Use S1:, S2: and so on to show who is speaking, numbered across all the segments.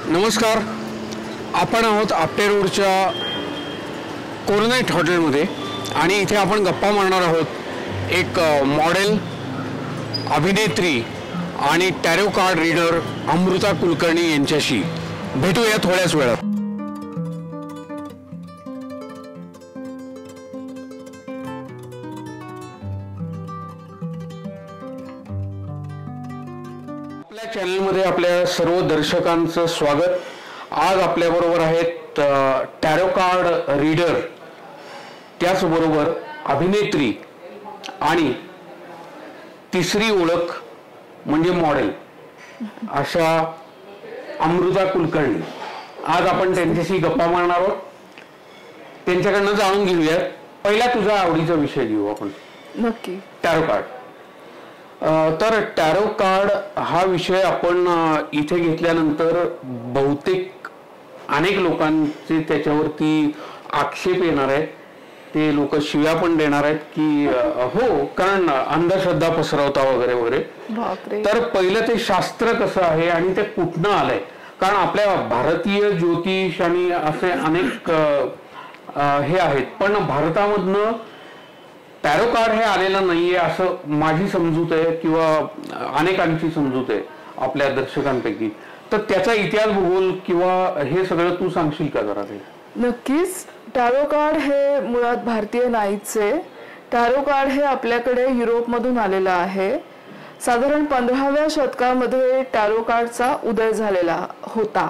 S1: नमस्कार. आपण आहोत आपटे रोडच्या कोरोनाइट हॉटेलमध्ये आणि इथे आपण गप्पा मारणार आहोत एक मॉडेल, अभिनेत्री आणि tarot card reader Amruta Kulkarni यांच्याशी. भेटूया थोड्याच वेळात. आपल्या चॅनलमध्ये आपल्या सर्व दर्शकांचं स्वागत. आज आपल्याबरोबर आहेत टॅरो कार्ड रीडर, त्याचबरोबर अभिनेत्री आणि तिसरी ओळख म्हणजे मॉडेल अशा अमृता कुलकर्णी. आज आपण त्यांच्याशी गप्पा मारणार आहोत, त्यांच्याकडनं जाणून घेऊया. पहिला तुझा आवडीचा विषय घेऊ आपण.
S2: नक्की.
S1: Tarot card. तर टॅरो कार्ड हा विषय आपण इथे घेतल्यानंतर बहुतेक अनेक लोकांचे त्याच्यावरती आक्षेप येणार आहेत. ते लोक शिव्या पण देणार आहेत की हो, कारण अंधश्रद्धा पसरवता वगैरे वगैरे. तर पहिलं ते शास्त्र कसं आहे आणि ते कुठनं आलंय? कारण आपल्या भारतीय ज्योतिष आणि असे अनेक हे आहेत, पण भारतामधनं टॅरो कार्ड हे आलेलं नाहीये असं माझी समजूत आहे किंवा अनेकांची समजूत आहे आपल्या दर्शकांपैकी. तर त्याचा इतिहास, भूगोल किंवा हे सगळं तू सांगशील का जरा? ते
S2: नक्कीच. टॅरो कार्ड हे मुळात भारतीय नाहीच आहे. टॅरो कार्ड हे आपल्याकडे युरोपमधून आलेलं आहे. साधारण 15व्या शतकामध्ये टॅरो कार्डचा उदय झालेला होता.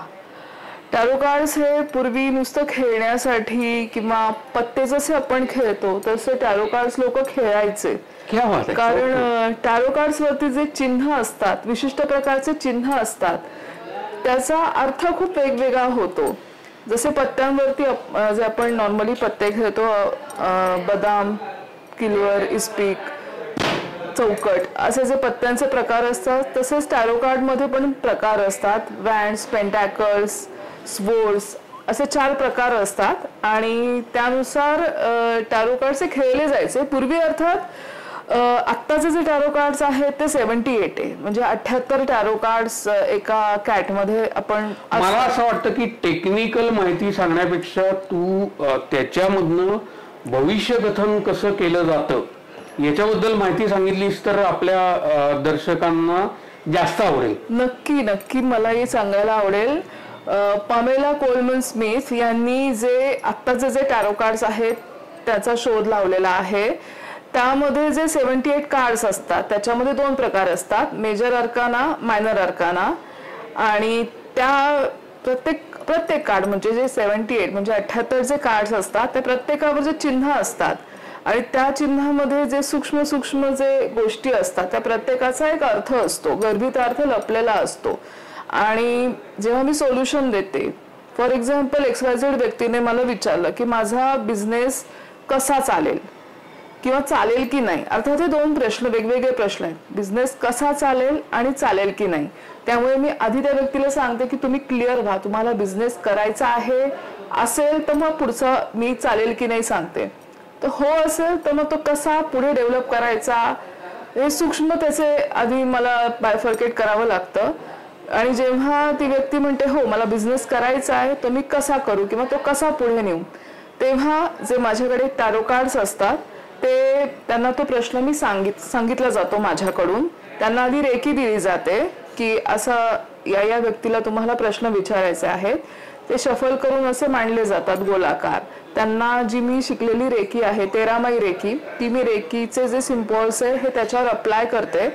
S2: टॅरो कार्ड्स हे पूर्वी नुसतं खेळण्यासाठी किंवा पत्ते जसे आपण खेळतो तसे टॅरो कार्ड्स लोक खेळायचे. कारण टॅरो कार्ड्स वरती जे चिन्ह असतात, विशिष्ट प्रकारचे चिन्ह असतात, त्याचा अर्थ खूप वेगवेगळा होतो. जसे पत्त्यांवरती जे आपण नॉर्मली पत्ते खेळतो, बदाम, किलवर, इस्पिक, चौकट असे जे पत्त्यांचे प्रकार असतात, तसेच टॅरो कार्ड मध्ये पण प्रकार असतात. वँड्स, पेंटॅकल्स, स्वर्ड्स असे 4 प्रकार असतात आणि त्यानुसार टॅरो कार्डचे खेळले जायचे पूर्वी. अर्थात आत्ताचे जे टॅरो कार्ड्स आहेत ते 78 आहे, म्हणजे 78 टॅरो कार्ड्स एका कॅटमध्ये आपण.
S1: मला असं वाटतं की टेक्निकल माहिती सांगण्यापेक्षा तू त्याच्यामधनं भविष्यकथन कसं केलं जातं याच्याबद्दल माहिती सांगितलीस तर आपल्या दर्शकांना जास्त आवडेल.
S2: नक्की नक्की मलाही सांगायला आवडेल. पामेला कोलमन स्मिथ यांनी जे आत्ताचे जे टॅरो कार्ड्स आहेत त्याचा शोध लावलेला आहे. त्यामध्ये जे 78 कार्ड्स असतात त्याच्यामध्ये 2 प्रकार असतात, मेजर अर्काना, मायनर अर्काना. आणि त्या प्रत्येक कार्ड म्हणजे जे 78 म्हणजे 78 जे कार्ड्स असतात त्या प्रत्येकावर जे चिन्ह असतात आणि त्या चिन्हामध्ये जे सूक्ष्म सूक्ष्म जे गोष्टी असतात त्या प्रत्येकाचा एक अर्थ असतो, गर्भित अर्थ लपलेला असतो. आणि जेव्हा मी सोल्युशन देते, फॉर एक्झाम्पल XYZ व्यक्तीने मला विचारलं की माझा बिझनेस कसा चालेल किंवा चालेल की नाही. अर्थात हे 2 प्रश्न, वेगवेगळे प्रश्न आहेत. बिझनेस कसा चालेल आणि चालेल की नाही. त्यामुळे मी आधी त्या व्यक्तीला सांगते की तुम्ही क्लिअर व्हा, तुम्हाला बिझनेस करायचा आहे असेल तर मग पुढचा मी चालेल की नाही सांगते. तर हो असेल तर मग तो कसा पुढे डेव्हलप करायचा हे सूक्ष्म त्याचे आधी मला बायफर्केट करावं लागतं. आणि जेव्हा ती व्यक्ती म्हणते हो मला बिझनेस करायचा आहे तो मी कसा करू किंवा तो कसा पुढे नेऊ, तेव्हा जे माझ्याकडे टॅरो कार्ड्स असतात ते त्यांना तो प्रश्न मी सांगितला जातो माझ्याकडून. त्यांना आधी रेकी दिली जाते की असा या व्यक्तीला तुम्हाला प्रश्न विचारायचे आहेत. ते शफल करून असे मांडले जातात गोलाकार. त्यांना जी मी शिकलेली रेकी आहे 13माही रेकी, ती मी रेकीचे जे सिम्बॉल्स आहे हे त्याच्यावर अप्लाय करते.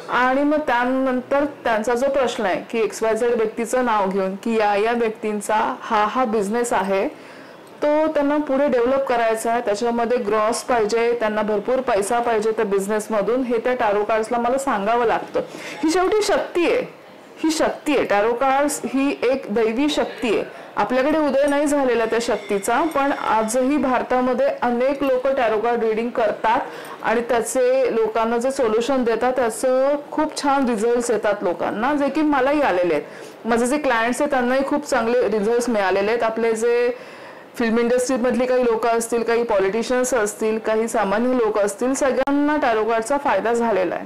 S2: आणि मग त्यानंतर त्यांचा जो प्रश्न आहे की XYZ व्यक्तीचं नाव घेऊन की या व्यक्तींचा हा बिझनेस आहे, तो त्यांना पुढे डेव्हलप करायचा आहे, त्याच्यामध्ये ग्रॉस पाहिजे, त्यांना भरपूर पैसा पाहिजे त्या बिझनेसमधून, हे त्या टॅरो कार्ड्सला मला सांगावं लागतं. ही शेवटी शक्ती आहे, ही शक्ती आहे. टॅरो कार्ड्स ही एक दैवी शक्ती आहे. आपल्याकडे उदय नाही झालेला त्या शक्तीचा, पण आजही भारतामध्ये अनेक लोक टॅरो कार्ड रीडिंग करतात आणि त्याचे लोकांना जे सोल्युशन देतात त्याचं खूप छान रिझल्ट्स येतात लोकांना, जे की मलाही आलेले आहेत. माझे जे क्लायंट्स आहेत त्यांनाही खूप चांगले रिझल्ट्स मिळालेले आहेत. आपले जे फिल्म इंडस्ट्रीमधली काही लोक असतील, काही पॉलिटिशियन्स असतील, काही सामान्य लोक असतील, सगळ्यांना टॅरो कार्डचा फायदा झालेला आहे.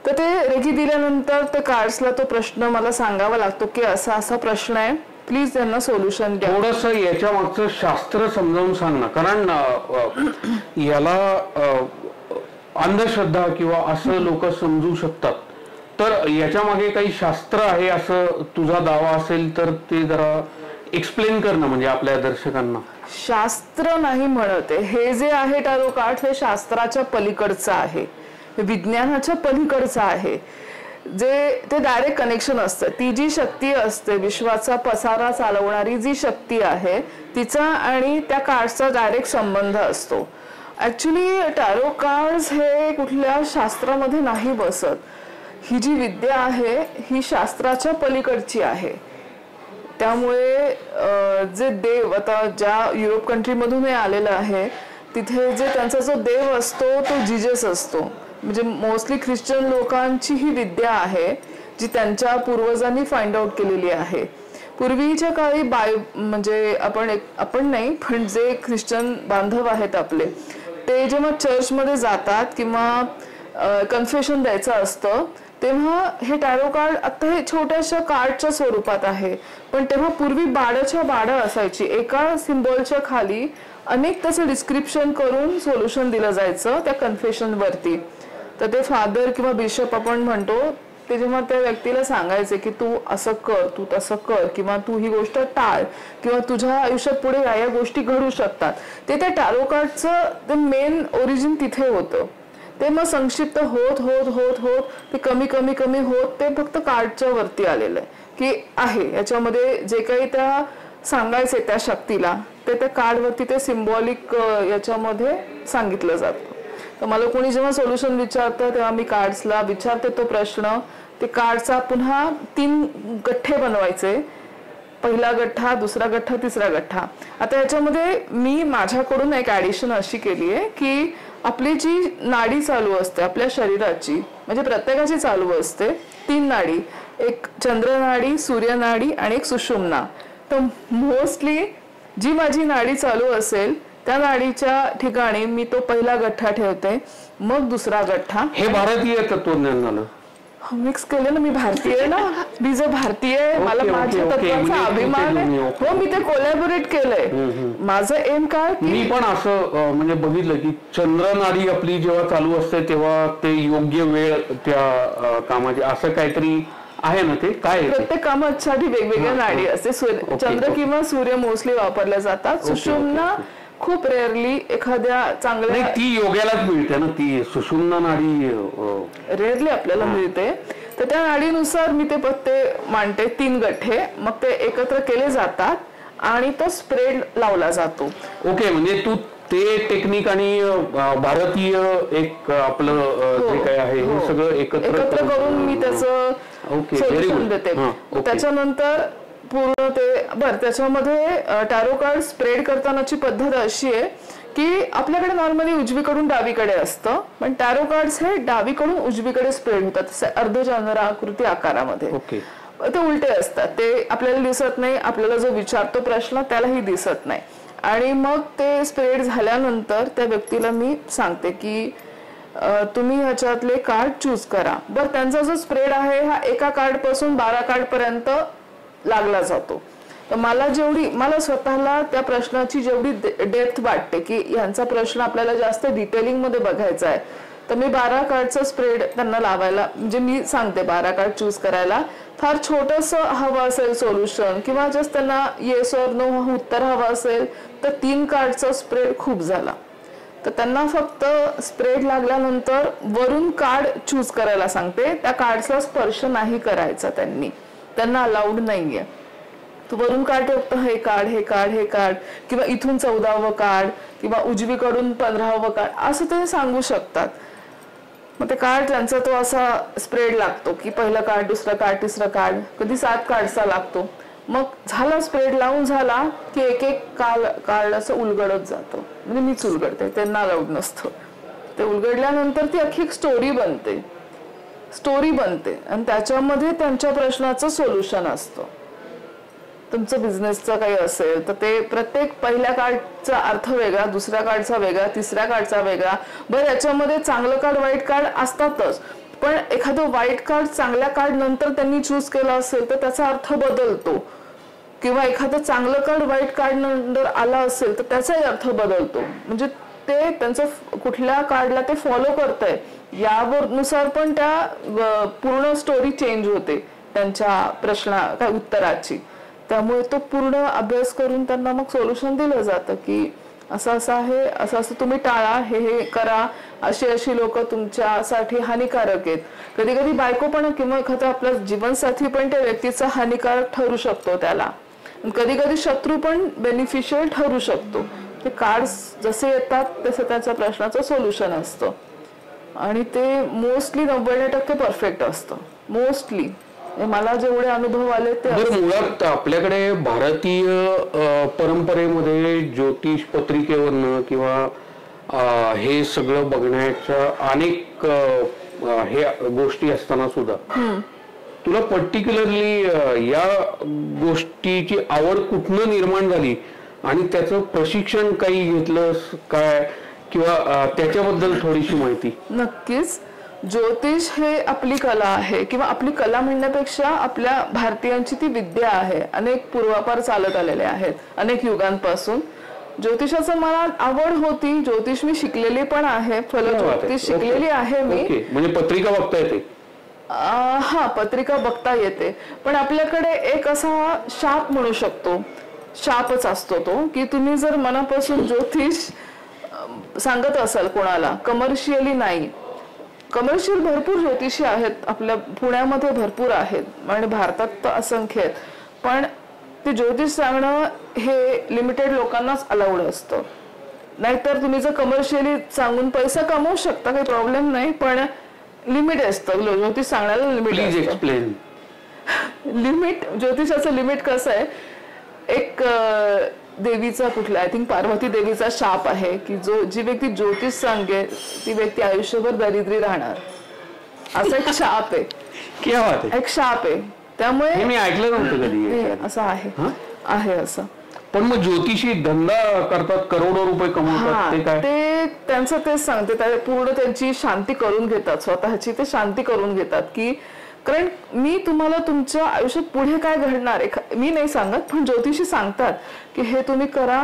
S2: तर ते रेकी दिल्यानंतर त्या कार्ड्सला तो प्रश्न मला सांगावा लागतो की असा असा प्रश्न आहे, प्लीज त्यांना सोल्युशन द्या.
S1: थोडस याच्या मागचं शास्त्र समजावून सांग ना, कारण याला अंधश्रद्धा किंवा असं लोक समजू शकतात, तर याच्या मागे काही शास्त्र आहे असं तुझा दावा असेल तर ते जरा एक्सप्लेन कर ना, म्हणजे आपल्या दर्शकांना.
S2: शास्त्र नाही म्हणत आहे, हे जे आहे टॅरो कार्ड हे शास्त्राच्या पलीकडचं आहे, विज्ञानाच्या पलीकडचं आहे. जे ते डायरेक्ट कनेक्शन असतं, ती जी शक्ती असते विश्वाचा पसारा चालवणारी जी शक्ती आहे तिचा आणि त्या कार्ड्सचा डायरेक्ट संबंध असतो. ऍक्च्युली टॅरो कार्ड्स हे कुठल्या शास्त्रामध्ये नाही बसत. ही जी विद्या आहे ही शास्त्राच्या पलीकडची आहे. त्यामुळे जे देव आता ज्या युरोप कंट्रीमधून हे आलेलं आहे तिथे जे त्यांचा जो देव असतो तो जीजस असतो. म्हणजे मोस्टली ख्रिश्चन लोकांची ही विद्या आहे जी त्यांच्या पूर्वजांनी फाइंड आउट केलेली आहे. पूर्वीच्या काळी म्हणजे आपण नाही पण जे ख्रिश्चन बांधव आहेत आपले, ते जेव्हा चर्चमध्ये जातात किंवा कन्फेशन द्यायचं असतं तेव्हा हे टॅरो कार्ड आता हे छोट्याशा कार्डच्या स्वरूपात आहे, पण तेव्हा पूर्वी बाडं असायची. एका सिम्बॉलच्या खाली अनेक त्याचं डिस्क्रिप्शन करून सोल्युशन दिलं जायचं त्या कन्फेशन वरती. तर ते फादर किंवा बिशप आपण म्हणतो ते जेव्हा त्या व्यक्तीला सांगायचे की तू असं कर, तू तसं कर, किंवा तू ही गोष्ट टाळ, किंवा तुझ्या आयुष्यात पुढे या गोष्टी घडू शकतात, ते त्या टॅरो कार्डचं ते मेन ओरिजिन तिथे होतं. ते मग संक्षिप्त होत होत होत होत ते कमी कमी कमी होत ते फक्त कार्डच्या वरती आलेलं आहे की आहे याच्यामध्ये जे काही त्या सांगायचे त्या शक्तीला ते त्या कार्डवरती ते सिम्बॉलिक याच्यामध्ये सांगितलं जातं. तर मला कोणी जेव्हा सोल्युशन विचारतं तेव्हा मी कार्ड्सला विचारते तो प्रश्न. ते कार्डचा पुन्हा 3 गठ्ठे बनवायचे, पहिला गठ्ठा, दुसरा गठ्ठा, तिसरा गठ्ठा. आता याच्यामध्ये मी माझ्याकडून एक ऍडिशन अशी केली आहे की आपली जी नाडी चालू असते आपल्या शरीराची, म्हणजे प्रत्येकाची चालू असते 3 नाडी, एक चंद्रनाडी, सूर्यनाडी आणि एक सुषुम्ना. तर मोस्टली जी माझी नाडी चालू असेल त्या नाडीच्या ठिकाणी मी तो पहिला गठ्ठा ठेवते, मग दुसरा गठ्ठा.
S1: हे भारतीय तत्वज्ञान झालं.
S2: मिक्स केलं ना, मी भारतीय ना, मी जर भारतीय मला माझ्या तत्वाचा अभिमान आहे. हो, मी ते कोलॅबोरेट केलंय. माझं एम काय,
S1: मी पण असं म्हणजे बघितलं की चंद्रनाडी आपली जेव्हा चालू असते तेव्हा ते योग्य वेळ त्या कामाची असं काहीतरी आहे ना. ते काय
S2: प्रत्येक कामासाठी वेगवेगळ्या नाडी असते. चंद्र किंवा सूर्य मोस्टली वापरल्या जातात. सुषुम्ना खूप रेअरली एखाद्या चांगल्या,
S1: ती योग्यालाच मिळते ना, ती सुषुम्ना नाडी
S2: रेअरली आपल्याला मिळते. तर त्या नाडीनुसार मी ते पत्ते मांडते, 3 गठ्ठे, मग ते एकत्र केले जातात आणि तो स्प्रेड लावला जातो.
S1: ओके, म्हणजे तू ते टेक्निक आणि भारतीय एक आपलं जे काय आहे हे सगळं एकत्र
S2: करून मी त्याचं सोल्युशन देते. त्याच्यानंतर पूर्ण ते त्याच्यामध्ये टॅरो कार्ड स्प्रेड करतानाची पद्धत अशी आहे की आपल्याकडे नॉर्मली उजवीकडून डावीकडे असतं, पण टॅरो कार्ड्स हे डावीकडून उजवीकडे स्प्रेड होतात अर्धचंद्राकृती आकारामध्ये. ते उलटे असतात, ते आपल्याला दिसत नाही, आपल्याला जो विचारतो प्रश्न त्यालाही दिसत नाही. आणि मग ते स्प्रेड झाल्यानंतर त्या व्यक्तीला मी सांगते की तुम्ही ह्याच्यातले कार्ड चूज करा. बरं, त्यांचा जो स्प्रेड आहे हा एका कार्ड पासून 12 कार्ड पर्यंत लागला जातो. तर मला स्वतःला त्या प्रश्नाची जेवढी डेप्थ वाटते की यांचा प्रश्न आपल्याला जास्त डिटेलिंग मध्ये बघायचा आहे, तर मी 12 कार्डचा स्प्रेड त्यांना लावायला, म्हणजे मी सांगते 12 कार्ड चूज करायला. फार छोटस हवं असेल सोल्युशन किंवा जस्ट त्यांना येस ऑर नो उत्तर हवं असेल तर 3 कार्डचा स्प्रेड खूप झाला. तर त्यांना फक्त स्प्रेड लागल्यानंतर वरून कार्ड चूज करायला सांगते. त्या कार्डचा स्पर्श नाही करायचा, त्यांना अलाउड नाहीये. तू वरून कार्ड फक्त हे कार्ड, हे कार्ड, हे कार्ड, किंवा इथून 14वं कार्ड, किंवा उजवीकडून 15वं कार्ड, असं ते सांगू शकतात. मग ते कार्ड त्यांचा तो असा स्प्रेड लागतो की पहिलं कार्ड, दुसरं कार्ड, तिसरं कार्ड, कधी 7 कार्डचा लागतो. मग झाला स्प्रेड लावून झाला की एक एक कार्ड असं उलगडत जातं. म्हणजे मीच उलगडते, त्यांना अलाउड नसतं. ते उलगडल्यानंतर ती अख्खी एक स्टोरी बनते आणि त्याच्यामध्ये त्यांच्या प्रश्नाचं सोल्युशन असतं. तुमचं बिझनेसचं काही असेल तर ते प्रत्येक पहिल्या कार्डचा अर्थ वेगळा, दुसऱ्या कार्डचा वेगळा, तिसऱ्या कार्डचा वेगळा. बरं, याच्यामध्ये चांगलं कार्ड, वाईट कार्ड असतातच, पण एखादं वाईट कार्ड चांगल्या कार्ड नंतर त्यांनी चूज केलं असेल तर त्याचा अर्थ बदलतो, किंवा एखादं चांगलं कार्ड वाईट कार्ड नंतर आला असेल तर त्याचाही अर्थ बदलतो. म्हणजे ते त्यांचं कुठल्या कार्डला ते फॉलो करतंय यानुसार पण त्या पूर्ण स्टोरी चेंज होते त्यांच्या काय उत्तराची. त्यामुळे तो पूर्ण अभ्यास करून त्यांना मग सोल्युशन दिलं जातं की असं असं आहे, असं असं तुम्ही टाळा, हे करा, अशी लोक तुमच्यासाठी हानिकारक आहेत. कधी कधी बायको पण किंवा एखादा आपला जीवनसाथी पण त्या व्यक्तीचा हानिकारक ठरू शकतो त्याला. कधी कधी शत्रू पण बेनिफिशियल ठरू शकतो. ते कार्ड्स जसे येतात तसं त्याच्या प्रश्नाचं सोल्युशन असतं आणि ते मोस्टली 90% परफेक्ट असतं. मोस्टली मला जेवढे अनुभव आले ते.
S1: मुळात आपल्याकडे भारतीय परंपरेमध्ये ज्योतिष पत्रिकेवरनं किंवा हे सगळं बघण्याच्या अनेक हे गोष्टी असताना सुद्धा तुला पर्टिक्युलरली या गोष्टीची आवड कुठनं निर्माण झाली आणि त्याचं प्रशिक्षण काही घेतलंस काय, किंवा त्याच्याबद्दल थोडीशी माहिती.
S2: नक्कीच. ज्योतिष हे आपली कला आहे, किंवा आपली कला म्हणण्यापेक्षा आपल्या भारतीयांची ती विद्या आहे. अनेक पूर्वापार चालत आलेले आहेत अनेक युगांपासून. ज्योतिषाचं मला आवड होती. ज्योतिष मी शिकलेली पण आहे, फलज्योतिष शिकलेली आहे मी.
S1: म्हणजे पत्रिका बघता येते?
S2: हा, पत्रिका बघता येते. पण आपल्याकडे एक असा शाप म्हणू शकतो, शापच असतो तो, की तुम्ही जर मनापासून ज्योतिष सांगत असाल कोणाला, कमर्शियली नाही. कमर्शियल भरपूर ज्योतिषी आहेत आपल्या पुण्यामध्ये, भरपूर आहेत आणि भारतात तर असंख्य आहेत. पण ते ज्योतिष सांगणं हे लिमिटेड लोकांनाच अलाउड असतं. नाहीतर तुम्ही जर कमर्शियली सांगून पैसा कमवू शकता, काही प्रॉब्लेम नाही, पण लिमिट असतं ज्योतिष सांगण्याला. लिमिट लिमिट ज्योतिषाचं लिमिट कसं आहे, एक देवीचा कुठला, आय थिंक पार्वती देवीचा शाप आहे की जी व्यक्ती ज्योतिष सांगे ती व्यक्ती आयुष्यभर दरिद्री राहणार, असा एक शाप आहे. एक शाप आहे. त्यामुळे मी ऐकलं नव्हतं कधी असं आहे असं.
S1: पण मग ज्योतिषी धंदा करतात, करोडो रुपये कमवतात, ते काय?
S2: ते त्यांचं तेच सांगते, पूर्ण त्यांची शांती करून घेतात, स्वतःची ते शांती करून घेतात. की कारण मी तुम्हाला तुमच्या आयुष्यात पुढे काय घडणार मी नाही सांगत, पण ज्योतिषी सांगतात की हे तुम्ही करा,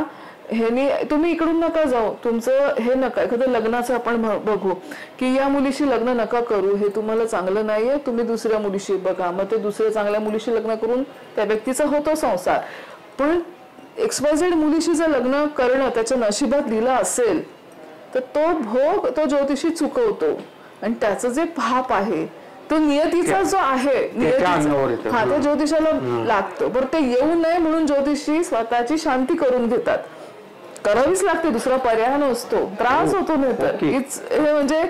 S2: हे तुम्ही इकडून नका जाऊ, तुमचं हे नका, एखादं लग्नाचं आपण बघू की या मुलीशी लग्न नका करू, हे तुम्हाला चांगलं नाहीये, तुम्ही दुसऱ्या मुलीशी बघा. मग ते दुसऱ्या चांगल्या मुलीशी लग्न करून त्या व्यक्तीचा होतो संसार. पण XYZ मुलीशी जर लग्न करणं त्याच्या नशिबात लिहिलं असेल तर तो भोग तो ज्योतिषी चुकवतो. आणि त्याचं जे पाप आहे तो नियतीचा जो आहे, तो ज्योतिषाला लागतो. बरं, ते येऊ नये म्हणून ज्योतिषी स्वतःची शांती करून घेतात. करावीच लागते, दुसरा पर्याय नसतो, त्रास होतो. नाही तर हे म्हणजे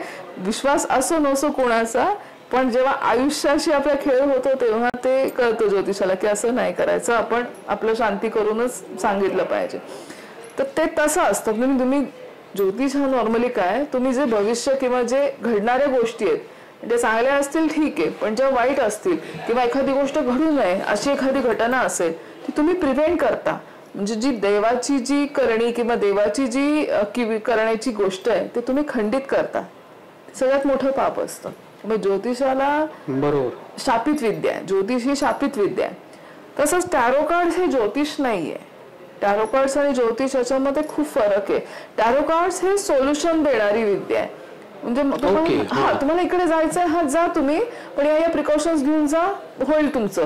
S2: विश्वास असो नसो कोणाचा, पण जेव्हा आयुष्याशी आपला खेळ होतो तेव्हा ते कळतं ज्योतिषाला की असं नाही करायचं, आपण आपलं शांती करूनच सांगितलं पाहिजे. तर ते तसं असतं. तुम्ही ज्योतिष हा नॉर्मली काय, तुम्ही जे भविष्य किंवा जे घडणाऱ्या गोष्टी आहेत जे चांगल्या असतील ठीक आहे, पण ज्या वाईट असतील किंवा एखादी गोष्ट घडू नये अशी एखादी घटना असेल ती तुम्ही प्रिव्हेंट करता. म्हणजे जी देवाची जी करणी किंवा देवाची जी करण्याची गोष्ट आहे ते तुम्ही खंडित करता. सगळ्यात मोठं पाप असतं. मग ज्योतिषाला बरोबर शापित विद्या आहे, ज्योतिष ही शापित विद्या आहे. तसंच टॅरो कार्ड्स हे ज्योतिष नाहीये. टॅरो कार्ड्स आणि ज्योतिष याच्यामध्ये खूप फरक आहे. टॅरो कार्ड्स हे सोल्युशन देणारी विद्या आहे. म्हणजे तुम्हाला इकडे जायचंय, हा जा तुम्ही, पण या प्रिकॉशन्स घेऊन जा, होईल तुमचं.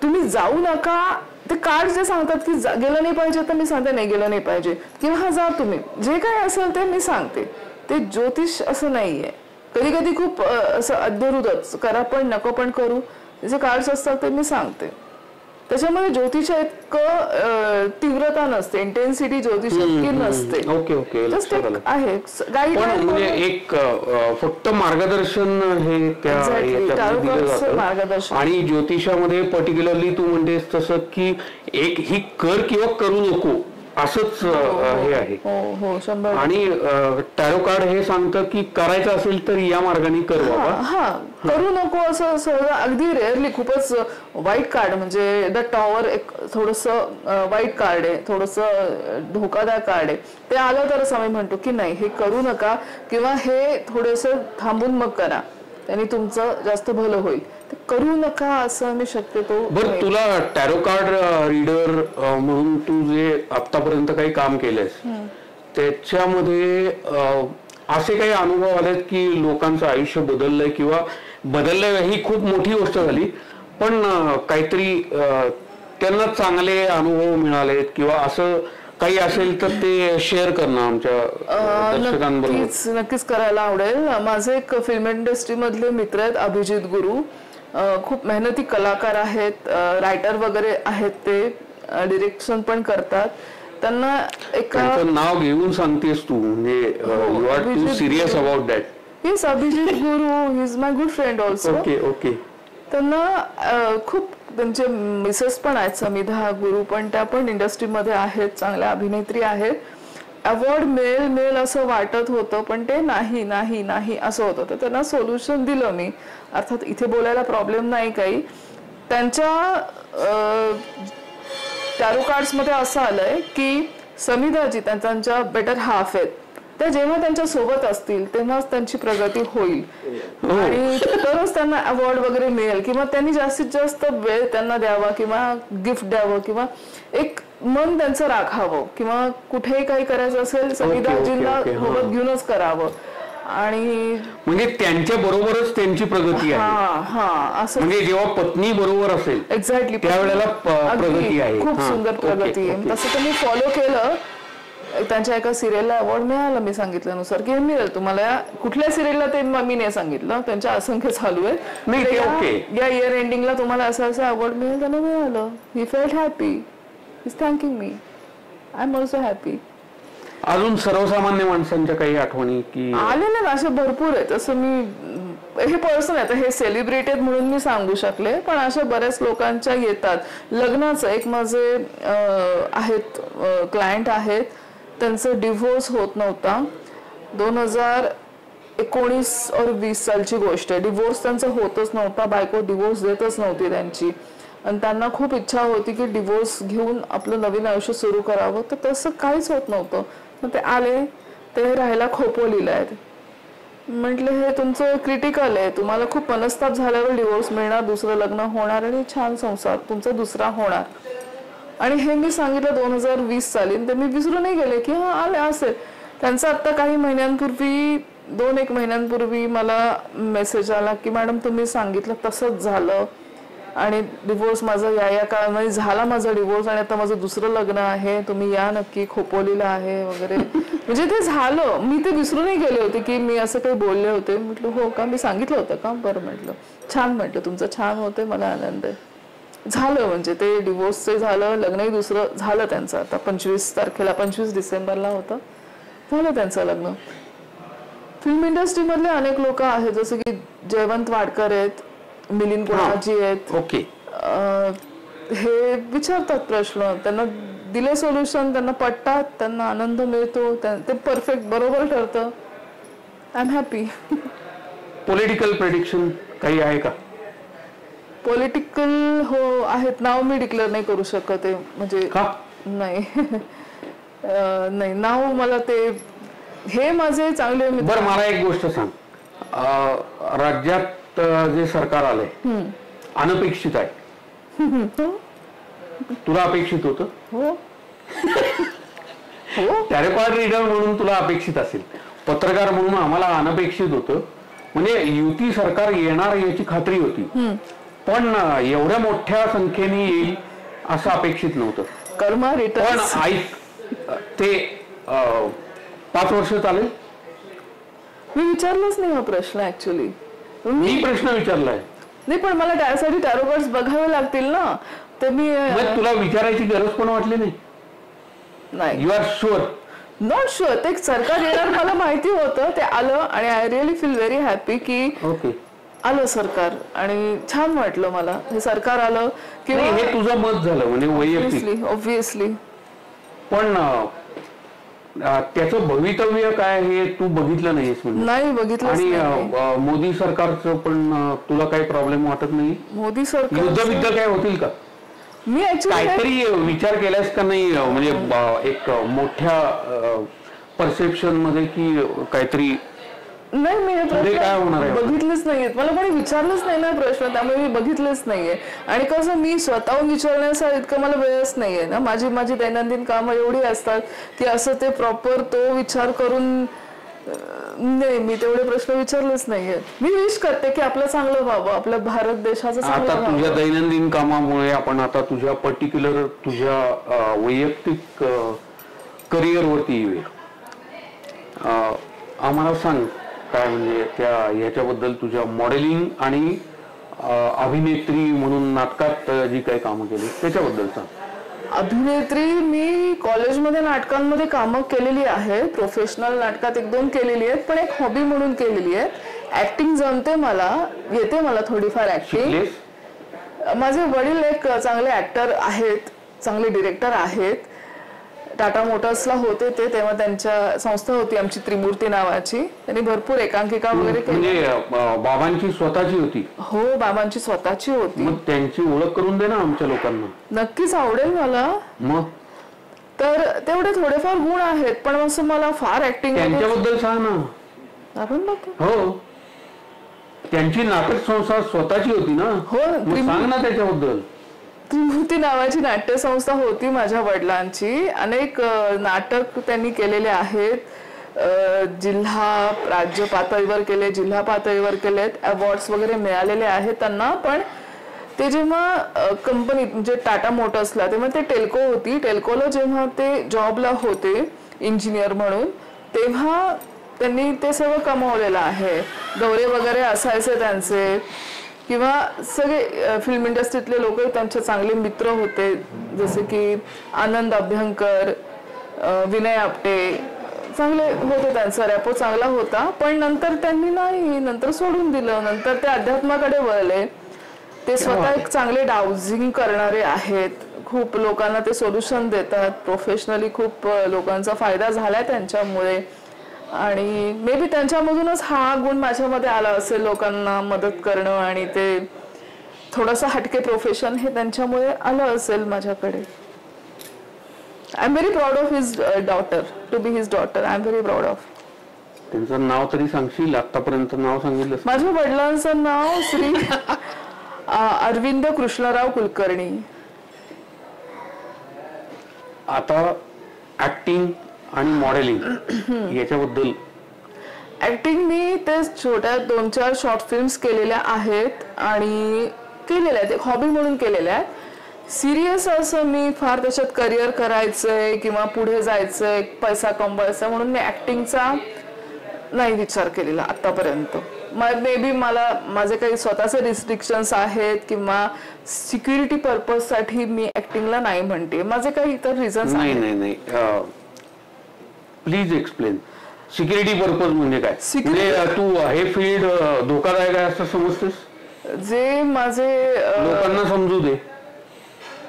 S2: तुम्ही जाऊ नका. ते कार्ड जे सांगतात की गेलं नाही पाहिजे तर मी सांगते नाही गेलं नाही पाहिजे, किंवा हा जा तुम्ही, जे काय असेल ते मी सांगते. ते ज्योतिष असं नाहीये. कधी कधी खूप असं अध्यरूतच करा पण नको पण करू, जे कार्ड्स असतात ते मी सांगते. त्याच्यामध्ये ज्योतिष इतकं तीव्रता नसते, इंटेन्सिटी ज्योतिष इतकी नसते. आहे गाईड,
S1: म्हणजे एक फक्त मार्गदर्शन हे
S2: मार्गदर्शन.
S1: आणि ज्योतिषामध्ये पर्टिक्युलरली तू म्हणतेस तसं की एक ही कर किंवा करू नको असंच हे आहे. आणि टॅरो कार्ड हे सांगतं की करायचं असेल तर या मार्गाने कर बाबा,
S2: हा करू नको असं सहज. अगदी रेअरली खूपच वाईट कार्ड म्हणजे द टॉवर एक थोडस वाईट कार्ड आहे, थोडस धोकादायक कार्ड आहे, ते आलं तरच आम्ही म्हणतो की नाही हे करू नका किंवा हे थोडस थांबून मग करा. त्यांनी तुमचं जास्त भलं होईल. ते करू नका असं मी शक्यतो.
S1: बरं, तुला टॅरो कार्ड रीडर म्हणून तू जे आतापर्यंत काही काम केलंयस त्याच्यामध्ये असे काही अनुभव आलेत की लोकांचं आयुष्य बदललंय किंवा बदललंय ही खूप मोठी गोष्ट झाली, पण काहीतरी त्यांना चांगले अनुभव मिळालेत किंवा असं काही असेल तर ते शेअर करणं आमच्या दर्शकांबरोबर.
S2: नक्कीच करायला आवडेल. माझे एक फिल्म इंडस्ट्री मधले मित्र आहेत अभिजित गुरु, खूप मेहनती कलाकार आहेत, रायटर वगैरे आहेत, ते डिरेक्शन पण करतात. त्यांना एका
S1: नाव घेऊन सांगतेस तू, म्हणजे you are too serious about that.
S2: Yes, Abhijit Guru, he is my good friend also.
S1: Okay okay.
S2: त्यांना खूप, त्यांचे मिसेस पण आहेत समिधा गुरु, पण त्या पण इंडस्ट्रीमध्ये आहेत, चांगल्या अभिनेत्री आहेत. अवॉर्ड मिळेल असं वाटत होतं, पण ते नाही नाही नाही असं होतं. तर त्यांना सोल्युशन दिलं मी. अर्थात इथे बोलायला प्रॉब्लेम नाही काही. त्यांच्या टॅरो कार्ड्स मध्ये असं आलंय की समिधाजी त्यांच्या बेटर हाफ आहेत, त्या जेव्हा त्यांच्या सोबत असतील तेव्हाच त्यांची प्रगती होईल आणि तरच त्यांना अवॉर्ड वगैरे मिळेल, किंवा त्यांनी जास्तीत जास्त वेळ त्यांना द्यावा किंवा गिफ्ट द्यावं किंवा एक मन त्यांचं राखावं, किंवा कुठेही काही करायचं असेल समिधाजींना सोबत घेऊनच करावं. आणि
S1: म्हणजे त्यांच्या बरोबरच त्यांची प्रगती आहे. असं म्हणजे जेव्हा पत्नी बरोबर असेल
S2: एक्झॅक्टली
S1: त्यावेळेला प्रगती आहे,
S2: खूप सुंदर प्रगती आहे. तसं त्यांनी फॉलो केलं. त्यांच्या एका सिरियलला अवॉर्ड मिळाला मी सांगितल्यानुसार की मिळेल तुम्हाला. कुठल्या सिरियलला ते मी नाही सांगितलं, त्यांच्या असंख्य चालू आहे. या इयर एंडिंगला तुम्हाला असं असं अवॉर्ड मिळेल, त्यांना मिळालं. He felt happy, is thanking me, I am also happy.
S1: अजून सर्वसामान्य माणसांच्या काही आठवणी की
S2: आलेले ना असे भरपूर आहेत. असं मी हे पर्सन आहे, हे सेलिब्रिटी आहेत म्हणून मी सांगू शकले, पण अशा बऱ्याच लोकांच्या येतात. लग्नाचं एक माझे आहेत क्लायंट आहेत, त्यांचं डिव्होर्स होत नव्हता. 2019 और 20 सालची गोष्ट आहे. डिव्होर्स त्यांचा होतच नव्हता, बायको डिव्होर्स देतच नव्हती त्यांची, आणि त्यांना खूप इच्छा होती की डिव्होर्स घेऊन आपलं नवीन आयुष्य सुरू करावं. तर तसं काहीच होत नव्हतं. मग ते आले, ते राहायला खोपोलीला आहेत. म्हटलं हे तुमचं क्रिटिकल आहे, तुम्हाला खूप मनस्ताप झाल्यावर डिव्होर्स मिळणार, दुसरं लग्न होणार आणि छान संसार तुमचा दुसरा होणार. आणि हे मी सांगितलं 2020 साली. ते मी विसरून नाही गेले की हा आले असेल. त्यांचा आता काही महिन्यांपूर्वी 2-1 महिन्यांपूर्वी मला मेसेज आला की मॅडम तुम्ही सांगितलं तसंच झालं आणि डिवोर्स माझा या काळामध्ये झाला, माझा डिवोर्स, आणि आता माझं दुसरं लग्न आहे, तुम्ही या नक्की, खोपोलीला आहे वगैरे. म्हणजे ते झालं. मी ते विसरूनही गेले होते की मी असं काही बोलले होते. म्हटलं हो का, मी सांगितलं होतं का, बरं म्हटलं, छान म्हटलं, तुमचं छान होते, मला आनंद आहे. झालं म्हणजे ते डिवोर्सचे झालं, लग्नही दुसरं झालं त्यांचं. आता 25 तारखेला 25 डिसेंबरला होतं, झालं त्यांचं लग्न. फिल्म इंडस्ट्री मधले अनेक लोक आहेत, जसं की जयवंत वाडकर आहेत, मिलिंद कुणाजी आहेत.
S1: ओके.
S2: हे विचारतात प्रश्न, त्यांना दिले सोल्युशन, त्यांना पटतात, त्यांना आनंद मिळतो, ते परफेक्ट बरोबर ठरतं. I am happy.
S1: Political prediction काही आहे का?
S2: पॉलिटिकल हो आहेत. नाव मी डिक्लेअर नाही करू शकत आहे, म्हणजे नाही नाही नाव मला ते, हे माझे चांगले मित्र.
S1: बरं, मला एक गोष्ट सांग, राज्यात जे सरकार आलंय अनपेक्षित आहे, तुला अपेक्षित होतं?
S2: हो.
S1: टॅरो कार्ड रीडर म्हणून तुला अपेक्षित असेल, पत्रकार म्हणून आम्हाला अनपेक्षित होतं. म्हणजे युती सरकार येणार याची खात्री होती, पण एवढ्या मोठ्या संख्येने येईल असं अपेक्षित नव्हतं.
S2: कर्मा रिटर्न.
S1: पण ऐक, ते 5 वर्ष चालेल?
S2: मी विचारलंच नाही हा प्रश्न. ऍक्च्युली
S1: मी प्रश्न विचारलाय.
S2: नाही, पण मला त्यासाठी टॅरो कार्ड्स बघावे लागतील ना, तर मी
S1: तुला विचारायची गरज पण वाटली नाही?
S2: नाही.
S1: You are sure?
S2: Not sure. ते सरकार येणार मला माहिती होतं, ते आलं आणि I really feel very happy की
S1: ओके
S2: आलं सरकार, आणि छान वाटलं मला हे सरकार आलं.
S1: किंवा हे तुझं मत झालं म्हणजे वैयक्तिक,
S2: ऑब्व्हियसली.
S1: पण त्याचं भवितव्य काय हे तू बघितलं नाहीस?
S2: नाही बघितलं.
S1: आणि मोदी सरकारचं पण तुला काही प्रॉब्लेम वाटत नाही?
S2: मोदी सरकार
S1: युद्ध काय होतील का?
S2: मी
S1: काहीतरी विचार केलास का नाही, म्हणजे एक मोठ्या परसेप्शन मध्ये की काहीतरी
S2: नाही, मी हे
S1: काय होणार आहे
S2: बघितलेच नाहीये, मला कोणी विचारलंच नाही ना प्रश्न, त्यामुळे मी बघितलेच नाहीये. आणि कसं मी स्वतःहून विचारण्याचा इतकं मला वेळच नाहीये ना, माझी दैनंदिन कामं एवढी असतात की असं ते प्रॉपर तो विचार करून नाही, मी तेवढे प्रश्न विचारलेच नाहीये. मी विश करते की आपलं चांगलं व्हावं, आपल्या भारत देशाचं चांगलं
S1: व्हावं. आता तुझ्या दैनंदिन कामामुळे आपण आता तुझ्या पर्टिक्युलर तुझ्या वैयक्तिक करिअरवरती येऊया. आम्हाला सांग काय म्हणजे ह्याच्याबद्दल तुझ्या मॉडेलिंग आणि अभिनेत्री म्हणून नाटकात जी काही कामं केली त्याच्याबद्दल सांग.
S2: अभिनेत्री मी कॉलेजमध्ये नाटकांमध्ये कामं केलेली आहेत, प्रोफेशनल नाटकात 1-2 केलेली आहेत, पण एक हॉबी म्हणून केलेली आहे. ऍक्टिंग जमते मला, येते मला थोडीफार ऍक्टिंग. माझे वडील एक चांगले ऍक्टर आहेत, चांगले डिरेक्टर आहेत. टाटा मोटर्सला होते ते, तेव्हा त्यांच्या संस्था होती आमची त्रिमूर्ती नावाची. त्यांनी भरपूर एकांकिका वगैरे केली.
S1: म्हणजे बाबांची स्वतःची होती?
S2: हो, बाबांची स्वतःची होती.
S1: मग त्यांची ओळख करून दे ना आमच्या लोकांना.
S2: नक्कीच आवडेल मला.
S1: मग
S2: तर तेवढे थोडेफार गुण आहेत, पण असं मला फार ऍक्टिंग.
S1: त्यांच्याबद्दल सांग ना.
S2: आपण बघू.
S1: हो, त्यांची नाटक संस्था स्वतःची होती ना.
S2: हो,
S1: सांग ना त्याच्याबद्दल.
S2: त्रिमूर्ती नावाची नाट्यसंस्था होती माझ्या वडिलांची. अनेक नाटक त्यांनी केलेले आहेत. जिल्हा राज्य पातळीवर केले, जिल्हा पातळीवर केलेत, अवॉर्ड्स वगैरे मिळालेले आहेत त्यांना. पण ते जेव्हा कंपनीत म्हणजे टाटा मोटर्सला, तेव्हा ते टेल्को होती, टेल्कोला जेव्हा ते जॉबला होते इंजिनियर म्हणून, तेव्हा त्यांनी ते सगळं कमावलेलं आहे. दौरे वगैरे असायचे त्यांचे, किंवा सगळे फिल्म इंडस्ट्रीतले लोक त्यांचे चांगले मित्र होते, जसे की आनंद अभ्यंकर, विनय आपटे, चांगले होते, त्यांचा रॅपो चांगला होता. पण नंतर त्यांनी नंतर सोडून दिलं, नंतर ते अध्यात्माकडे वळले. ते स्वतः एक चांगले डाउजिंग करणारे आहेत, खूप लोकांना ते सोल्युशन देतात प्रोफेशनली. खूप लोकांचा फायदा झालाय त्यांच्यामुळे, आणि मे बी त्यांच्यामधूनच हा गुण माझ्यामध्ये आला असेल, लोकांना मदत करणं. आणि ते थोडंसं हटके प्रोफेशन हे त्यांच्यामुळे आलं असेल माझ्याकडे. I am very proud of his daughter, to be his daughter. I am very proud of.
S1: त्यांचं नाव तरी सांगशील? आतापर्यंत नाव सांगितलं.
S2: माझ्या वडिलांचं नाव श्री अरविंद कृष्णराव कुलकर्णी.
S1: आता ऍक्टिंग आणि मॉडेलिंग याच्याबद्दल.
S2: ऍक्टिंग मी ते छोट्या 2-4 शॉर्ट फिल्म्स केलेल्या आहेत आणि केलेल्या आहेत, एक हॉबी म्हणून केलेल्या आहेत. सिरियस असं मी फार त्याच्यात करिअर करायचंय किंवा पुढे जायचंय, पैसा कमवायचा म्हणून मी ऍक्टिंगचा नाही विचार केलेला आतापर्यंत. मे बी मला माझे काही स्वतःचे रिस्ट्रिक्शन्स आहेत किंवा सिक्युरिटी पर्पज साठी मी ऍक्टिंगला नाही म्हणते. माझे काही इतर रिझन्स आहेत.
S1: नाही, प्लीज एक्सप्लेन. सिक्युरिटी पर्पज म्हणजे काय? म्हणजे तू हे फील्ड धोकादायक आहे असं समजतेस?
S2: जे माझे
S1: लोकांना समजू दे.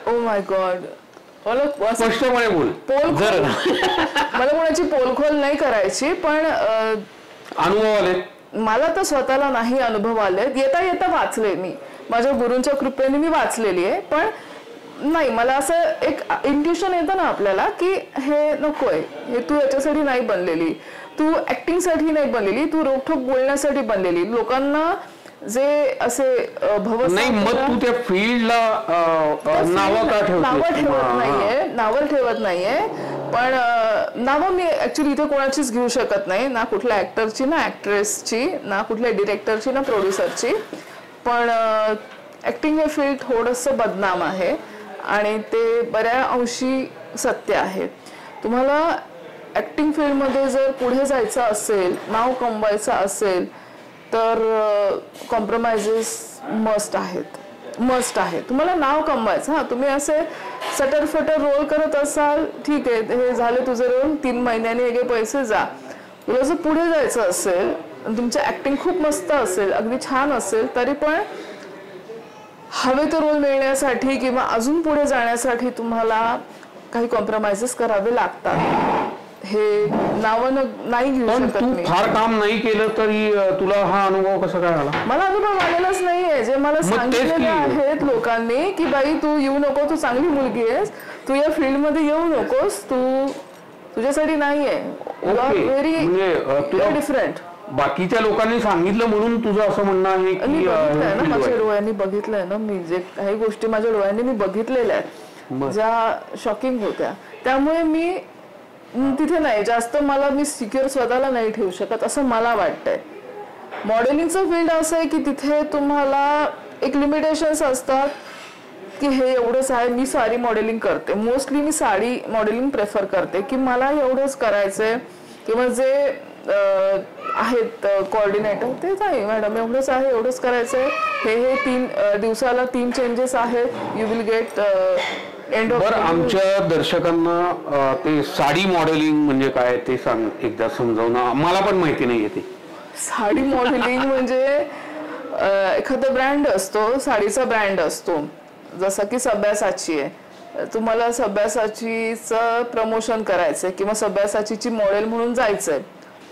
S2: ओ माय गॉड,
S1: स्पष्टपणे बोल.
S2: जर मला कोणाची पोलखोल नाही करायची, पण
S1: अनुभव आले
S2: मला तर स्वतःला नाही अनुभव आले. येता येता वाचले मी, माझ्या गुरूंच्या कृपेने मी वाचलेली आहे. पण नाही, मला असं एक इंट्युशन येतं ना आपल्याला की हे नकोय, हे तू याच्यासाठी नाही बनलेली, तू ऍक्टिंग साठी नाही बनलेली, तू रोखठोक बोलण्यासाठी बनलेली. लोकांना जे असे
S1: नाही, मग तू त्या फील्डला नावं
S2: ठेवत नाहीये. पण नावं मी ऍक्च्युली इथे कोणाचीच घेऊ शकत नाही, ना कुठल्या ऍक्टरची, ना ऍक्ट्रेसची, ना कुठल्या डिरेक्टरची, ना प्रोड्युसरची. पण ऍक्टिंग हे फील्ड थोडंसं बदनाम आहे आणि ते बऱ्या अंशी सत्य आहे. तुम्हाला ऍक्टिंग फील्डमध्ये जर पुढे जायचं असेल, नाव कमवायचं असेल, तर कॉम्प्रोमाइजेस मस्ट आहे. तुम्हाला नाव कमवायचं. हा, तुम्ही असे सटरफटर रोल करत असाल, ठीक आहे, हे झाले तुझे रोल, 3 महिन्यांनी हे पैसे जा. तुला जर पुढे जायचं असेल, तुमचं ऍक्टिंग खूप मस्त असेल, अगदी छान असेल, तरी पण हवे तो रोल मिळण्यासाठी किंवा अजून पुढे जाण्यासाठी तुम्हाला काही कॉम्प्रोमाइजेस करावे लागतात. हे नावानं नाही घेऊ शकत मी.
S1: फार काम नाही केलं तरी तुला हा अनुभव कसा काय आला?
S2: मला अनुभव आलेलाच नाहीये. जे मला सांगितलेले आहेत लोकांनी की बाई तू येऊ नको, तू चांगली मुलगी आहेस, तू या फील्ड मध्ये येऊ नकोस, तू तुझ्यासाठी नाहीये, व्हेरी डिफरंट.
S1: बाकीच्या लोकांनी सांगितलं म्हणून तुझं असं म्हणणं आहे की
S2: मी बघितलंय ना, माझ्या डोळ्यांनी बघितलंय ना, मी जे काही गोष्टी माझ्या डोळ्यांनी मी बघितलेल्या आहेत ज्या शॉकिंग होत्या, त्यामुळे मी तिथे नाही जास्त मला मी सिक्युअर स्वतःला नाही ठेवू शकत असं मला वाटतंय. मॉडेलिंगचं फील्ड असं आहे की तिथे तुम्हाला एक लिमिटेशन्स असतात की हे एवढंच आहे. मी साडी मॉडेलिंग करते, मोस्टली मी साडी मॉडेलिंग प्रेफर करते की मला एवढंच करायचंय, किंवा जे आहेत कोऑर्डिनेटर ते नाही मॅडम एवढंच आहे, एवढंच करायचंय, हे 3 दिवसाला 3 चेंजेस आहेत, you will get end of.
S1: आमच्या दर्शकांना ते साडी मॉडेलिंग म्हणजे काय ते सांग एकदा समजावणं, मला पण माहिती नाही ते.
S2: साडी मॉडेलिंग म्हणजे एखादा ब्रँड असतो, साडीचा ब्रँड असतो, जसं की सब्यासाची आहे, तुम्हाला सब्यासाचीचं प्रमोशन करायचंय किंवा सब्यासाचीची मॉडेल म्हणून जायचंय,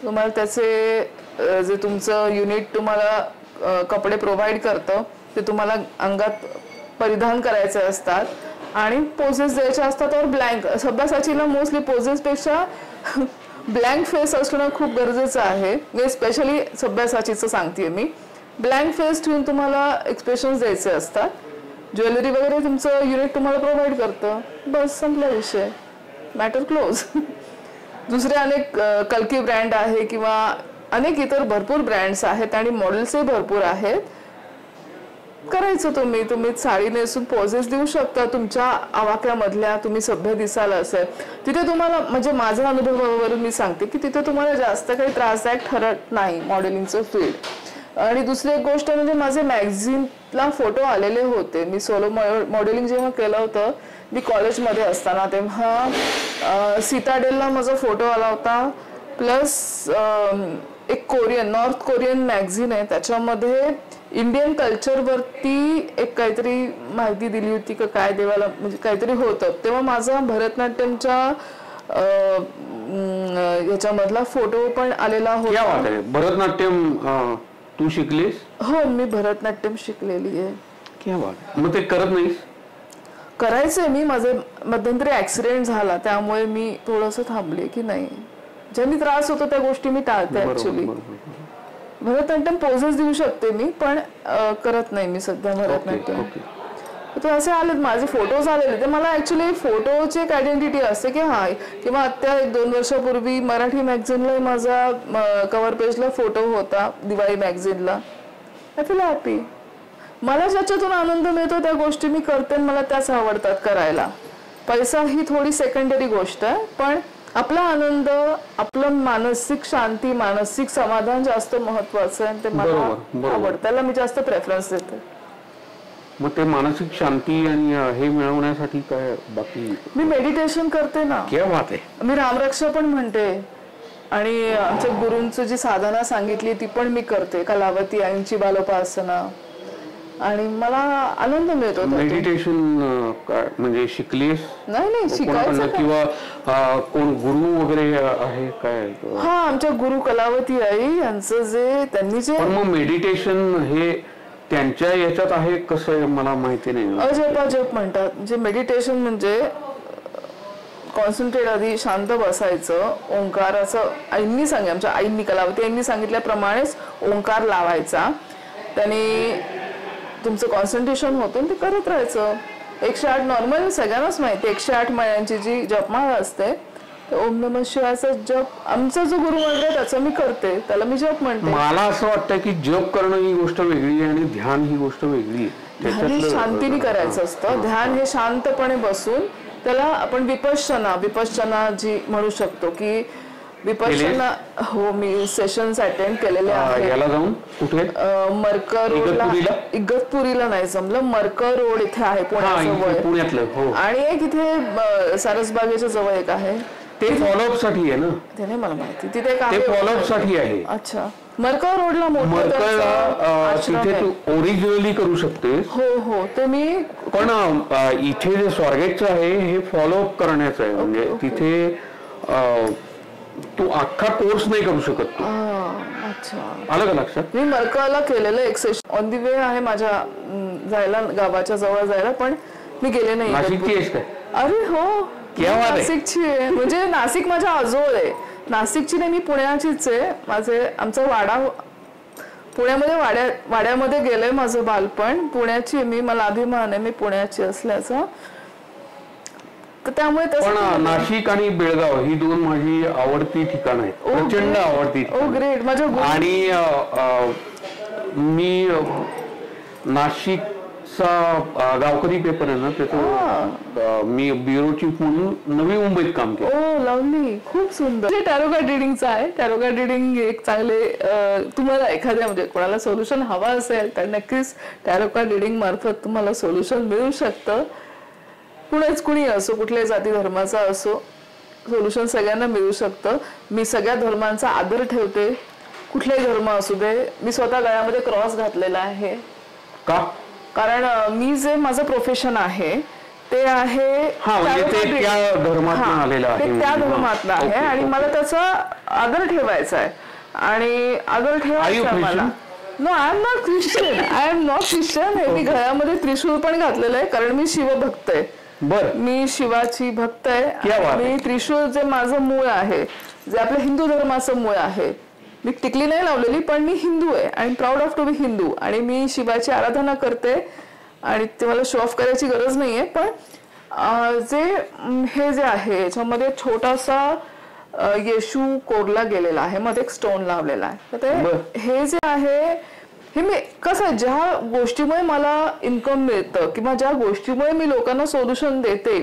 S2: तुम्हाला त्याचे जे तुमचं युनिट तुम्हाला कपडे प्रोव्हाइड करतं ते तुम्हाला अंगात परिधान करायचे असतात आणि पोजेस द्यायचे असतात. और ब्लँक सब्यासाचीला मोस्टली पोजेसपेक्षा ब्लँक फेस असणं खूप गरजेचं आहे. मी स्पेशली सब्यासाचीचं सांगतेय, मी ब्लँक फेस ठेवून तुम्हाला एक्सप्रेशन्स द्यायचे असतात. ज्वेलरी वगैरे तुमचं युनिट तुम्हाला प्रोव्हाइड करतं, बस संपला विषय, मॅटर क्लोज. दुसरे अनेक कल्की ब्रँड आहे किंवा अनेक इतर भरपूर ब्रँड्स आहेत आणि मॉडेल्सही भरपूर आहेत. करायचं तुम्ही साडी नेसून पोजेस देऊ शकता तुमच्या आवाक्यामधल्या, तुम्ही सभ्य दिसाल असेल तिथे तुम्हाला, म्हणजे माझ्या अनुभवावरून मी सांगते की तिथे तुम्हाला जास्त काही त्रासदायक ठरत नाही मॉडेलिंगचं फील्ड. आणि दुसरी एक गोष्ट म्हणजे माझे मॅगझिनला फोटो आलेले होते. मी सोलो मॉडेलिंग जेव्हा केलं होतं मी कॉलेजमध्ये असताना, तेव्हा सीताडेलला माझा फोटो आला होता. प्लस एक नॉर्थ कोरियन मॅगझिन आहे, त्याच्यामध्ये इंडियन कल्चरवरती एक काहीतरी माहिती दिली होती का काय देवाला, म्हणजे काहीतरी होतं. तेव्हा माझा भरतनाट्यमच्या याच्यामधला फोटो पण आलेला होता.
S1: भरतनाट्यम तू शिकलीस?
S2: हो, मी भरतनाट्यम शिकलेली आहे.
S1: क्या बात. मग ते करत नाहीस?
S2: करायचंय मी, माझे मध्यंतरी ऍक्सिडेंट झाला त्यामुळे मी थोडंसं थांबले की नाही, ज्यांनी त्रास होतो त्या गोष्टी मी टाळते. ऍक्च्युली भरतनाट्यम पोजेस देऊ शकते मी, पण करत नाही मी सध्या भरतनाट्यम. तर असे आलेत माझे फोटोज आलेले, ते मला ऍक्च्युली फोटोची एक आयडेंटिटी असते की हा, किंवा आता 1-2 वर्षापूर्वी मराठी मॅगझिनला माझा कव्हर पेजला फोटो होता, दिवाळी मॅगझिनला. I feel happy. मला ज्याच्यातून आनंद मिळतो त्या गोष्टी मी करते, मला त्याच आवडतात करायला. पैसा ही थोडी सेकंडरी गोष्ट आहे, पण आपला आनंद, आपलं मानसिक शांती, मानसिक समाधान जास्त महत्वाचं आहे, ते मला आवडतं, त्याला मी जास्त प्रेफरन्स देते.
S1: मग ते मानसिक शांती आणि हे मिळवण्यासाठी काय बाकी?
S2: मी मेडिटेशन करते ना.
S1: क्या बात आहे.
S2: मी रामरक्षा पण म्हणते आणि आमच्या गुरूंची जी साधना सांगितली ती पण मी करते, कलावती आईंची बालोपासना, आणि मला आनंद मिळतो.
S1: मेडिटेशन काय म्हणजे शिकलीस?
S2: नाही शिकायचं
S1: किंवा कोण गुरु वगैरे आहे काय?
S2: हा, आमच्या गुरु कलावती आई यांचं जे त्यांनी जे.
S1: पण मग मेडिटेशन हे त्यांच्या याच्यात आहे कसं आहे मला माहिती नाही.
S2: अजप म्हणतात, जे मेडिटेशन म्हणजे कॉन्सन्ट्रेट, आधी शांत बसायचं, ओंकाराचं आईंनी सांगितलं, आमच्या आईंनी कलावती आईंनी सांगितल्याप्रमाणेच ओंकार लावायचा, त्याने तुमचं कॉन्सन्ट्रेशन होतं, ते करत राहायचं. 108 नॉर्मल सगळ्यांनाच माहिती, 108 महिन्यांची जी जपमाळ असते, ओम नमः शिवायचा जप आमचा जो गुरु मंत्र त्याचा मी करते, त्याला मी जप म्हणते.
S1: मला असं वाटतं की जप करणं ही गोष्ट वेगळी आहे आणि ध्यान ही गोष्ट वेगळी आहे.
S2: ध्यान शांतीने करायचं असतं. ध्यान हे शांतपणे बसून, त्याला आपण विपश्चना जी म्हणू शकतो की विपश्चना. हो, मी सेशन्स अटेंड केलेले आहेत.
S1: याला जाऊन कुठे?
S2: मरकर रोडला, इगतपुरीला नाही जमलं, मरकर रोड इथे आहे पुण्यातलं, आणि एक इथे सारसबागेच्या जवळ एक आहे,
S1: ते फॉलोअप साठी आहे ना?
S2: ते नाही मला माहिती, तिथे
S1: ते फॉलोअप साठी आहे.
S2: अच्छा, मरकर रोडला
S1: मरकरला तिथे तू ओरिजिनली करू शकते.
S2: हो, ते मी.
S1: पण इथे जे स्वारगेटचं आहे हे फॉलोअप करण्याचं आहे, म्हणजे तिथे तू अख्खा कोर्स नाही करू शकत तू.
S2: अच्छा,
S1: आलं का लक्षात?
S2: मी मरकरला केलेलं एक सेशन ऑन दी वे आहे माझ्या जायला, गावाच्या जवळ जायला, पण मी गेले नाही.
S1: नाशिकची आहेस काय?
S2: अरे हो, नाशिकची आहे, म्हणजे नाशिक माझ्या आजोळ आहे, नाशिकची नाही, मी पुण्याचीच आहे. आमचा वाडा पुण्यामध्ये वाड्यामध्ये गेलंय माझं बालपण. पुण्याची मी, मला अभिमान आहे मी पुण्याची असल्याचा. तर त्यामुळे
S1: पण नाशिक आणि बेळगाव ही दोन माझी आवडती ठिकाण आहेत, प्रचंड आवडती.
S2: ओ ग्रेट. माझ्या
S1: आणि मी नाशिकचा गावकरी पेपर आहे ना त्याचं मी ब्युरो चीफ म्हणून नवी मुंबईत काम केलं.
S2: ओ लवली, खूप सुंदर. टॅरो कार्ड रिडिंगचं आहे. टॅरो कार्ड रिडिंग एक चांगले, तुम्हाला एखाद्या म्हणजे कोणाला सोल्युशन हवा असेल तर नक्कीच टॅरो कार्ड रिडिंग मार्फत तुम्हाला सोल्युशन मिळू शकतं. कुणी असो, कुठल्याही जाती धर्माचा असो, सोल्युशन सगळ्यांना मिळू शकतं. मी सगळ्या धर्मांचा आदर ठेवते, कुठलाही धर्म असू दे. मी स्वतः गळ्यामध्ये क्रॉस घातलेला आहे.
S1: का?
S2: कारण मी जे माझं प्रोफेशन आहे ते आहे
S1: त्या धर्मातलं आहे
S2: आणि मला त्याचा आदर ठेवायचा आहे आणि आदर ठेवायचा मला. No, I am not Christian. मी गळ्यामध्ये त्रिशूळ पण घातलेलं आहे कारण मी शिवभक्त आहे. मी शिवाची भक्त आहे. मी त्रिशूळ जे माझं मूळ आहे, जे आपल्या हिंदू धर्माचं मूळ आहे, मी टिकली नाही लावलेली पण मी हिंदू आहे आणि proud of to be Hindu. आणि मी शिवाची आराधना करते आणि ते मला शो ऑफ करायची गरज नाहीये. पण हे जे आहे याच्यामध्ये छोटासा येशू कोरला गेलेला आहे, मध्ये एक स्टोन लावलेला आहे. तर ते हे जे आहे हे मी कसं, ज्या गोष्टीमुळे मला इन्कम मिळतं किंवा ज्या गोष्टीमुळे मी लोकांना सोल्युशन देते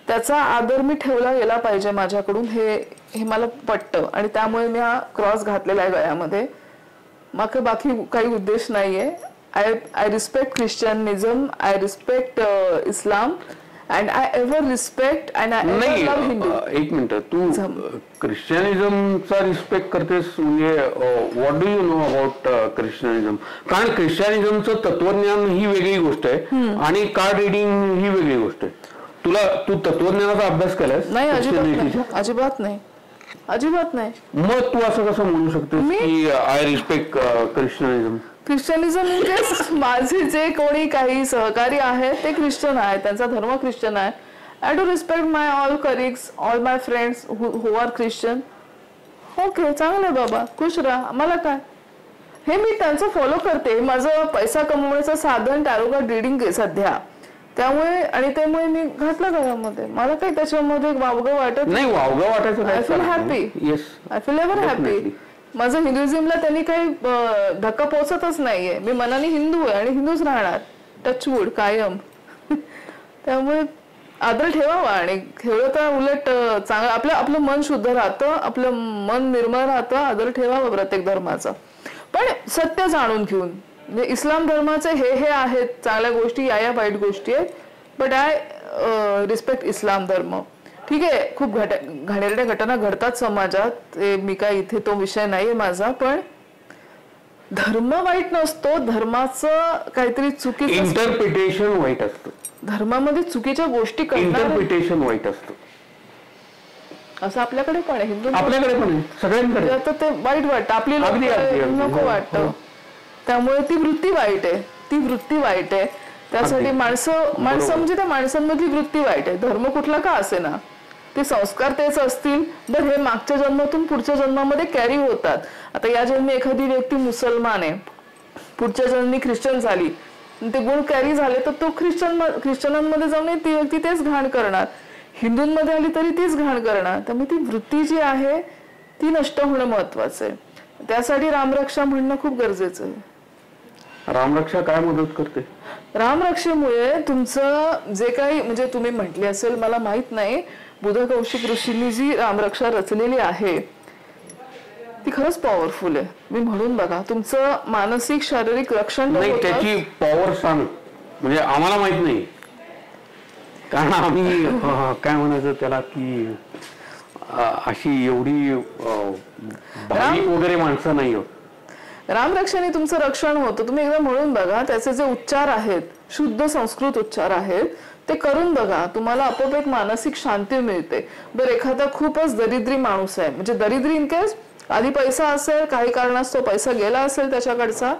S2: त्याचा आदर मी ठेवला गेला पाहिजे माझ्याकडून, हे मला पटतं. आणि त्यामुळे मी हा क्रॉस घातलेला आहे गळ्यामध्ये. मग बाकी काही उद्देश नाहीये. I respect Christianism, I respect Islam and I ever respect and I ever love Hindu.
S1: एक मिनिट, तू ख्रिश्चनिझमचा रिस्पेक्ट करतेस म्हणजे what do you know about Christianism? कारण ख्रिश्चनिझमचं तत्वज्ञान ही वेगळी गोष्ट आहे आणि कार्ड रिडिंग ही वेगळी गोष्ट आहे. तू तत्वज्ञानाचा अभ्यास केलास?
S2: नाही, अजिबात नाही.
S1: मग तू असं कसं म्हणू शकतेस की आय रिस्पेक्ट ख्रिश्चनिझम?
S2: ख्रिश्चनिझम म्हणजे माझे जे कोणी काही सहकारी आहेत ते ख्रिश्चन आहेत, त्यांचा धर्म ख्रिश्चन आहे. I do respect my all colleagues, all my friends who are Christian. Okay, चांगलं बाबा, खुश राहा, मला काय. हे मी त्यांचं फॉलो करते. माझं पैसा कमवण्याचं साधन टॅरो कार्ड रिडिंग आहे सध्या. त्यामुळे मी घातलं घरामध्ये. मला काही त्याच्यामध्ये वावगं वाटत
S1: नाही. वावगं वाटायचं,
S2: I feel happy. I feel ever happy. माझं हिंदुइझमला त्यांनी काही धक्का पोचतच नाहीये. मी मनाने हिंदू आहे आणि हिंदूच राहणार, टचवूड कायम. त्यामुळे आदर ठेवावा आणि ठेवलं तर उलट चांगलं. आपलं मन शुद्ध राहतं, आपलं मन निर्मळ राहतं. आदर ठेवावा प्रत्येक धर्माचा, पण सत्य जाणून घेऊन. म्हणजे इस्लाम धर्माचे हे आहेत चांगल्या गोष्टी, या वाईट गोष्टी आहेत. बट आय रिस्पेक्ट इस्लाम धर्म. ठीक आहे, खूप घाणेरड्या घटना घडतात समाजात, मी काय इथे तो विषय नाहीये माझा. पण धर्म वाईट नसतो, धर्माचं काहीतरी चुकीचं
S1: इंटरप्रिटेशन वाईट असतं.
S2: धर्मामध्ये चुकीच्या गोष्टी
S1: इंटरप्रिटेशन वाईट असतं
S2: असं आपल्याकडे पण आहे, हिंदू
S1: आपल्याकडे पण आहे, सगळ्यांकडे.
S2: आता ते वाईट वाटतं, आपली नको वाटतं. त्यामुळे ती वृत्ती वाईट आहे. त्यासाठी माणसं म्हणजे त्या माणसांमधली वृत्ती वाईट आहे. धर्म कुठला का असे ना, ते संस्कार तेच असतील तर हे मागच्या जन्मातून पुढच्या जन्मामध्ये कॅरी होतात. आता या जन्मी एखादी व्यक्ती मुसलमान आहे, पुढच्या जन्मी ख्रिश्चन झाली, ते गुण कॅरी झाले तर तो ख्रिश्चनांमध्ये जाऊन ती व्यक्ती तेच घाण करणार, हिंदूंमध्ये आली तरी तीच घाण करणार. त्यामुळे ती वृत्ती जी आहे ती नष्ट होणं महत्वाचं आहे. त्यासाठी रामरक्षा म्हणणं खूप गरजेचं आहे.
S1: रामरक्षा काय मदत करते?
S2: रामरक्षेमुळे तुमचं जे काही, म्हणजे तुम्ही म्हटले असेल मला माहित नाही, बुध कौशिक ऋषींनी जी रामरक्षा रचलेली आहे ती खरंच पॉवरफुल आहे. मी म्हणून बघा, तुमचं मानसिक शारीरिक रक्षण
S1: नाही. त्याची पॉवर सांग, म्हणजे आम्हाला माहित नाही, कारण आम्ही काय म्हणायचं त्याला की अशी एवढी भाविक वगैरे माणसं नाही होत.
S2: रामरक्षाने तुमचं रक्षण होतं. तुम्ही एकदा म्हणून बघा, त्याचे जे उच्चार आहेत, शुद्ध संस्कृत उच्चार आहेत, ते करून बघा, तुम्हाला आपोआप एक मानसिक शांती मिळते. बरं, एखादा खूपच दरिद्री माणूस आहे, म्हणजे दरिद्री इन केस आधी पैसा असेल, काही कारणास्तव पैसा गेला असेल त्याच्याकडचा,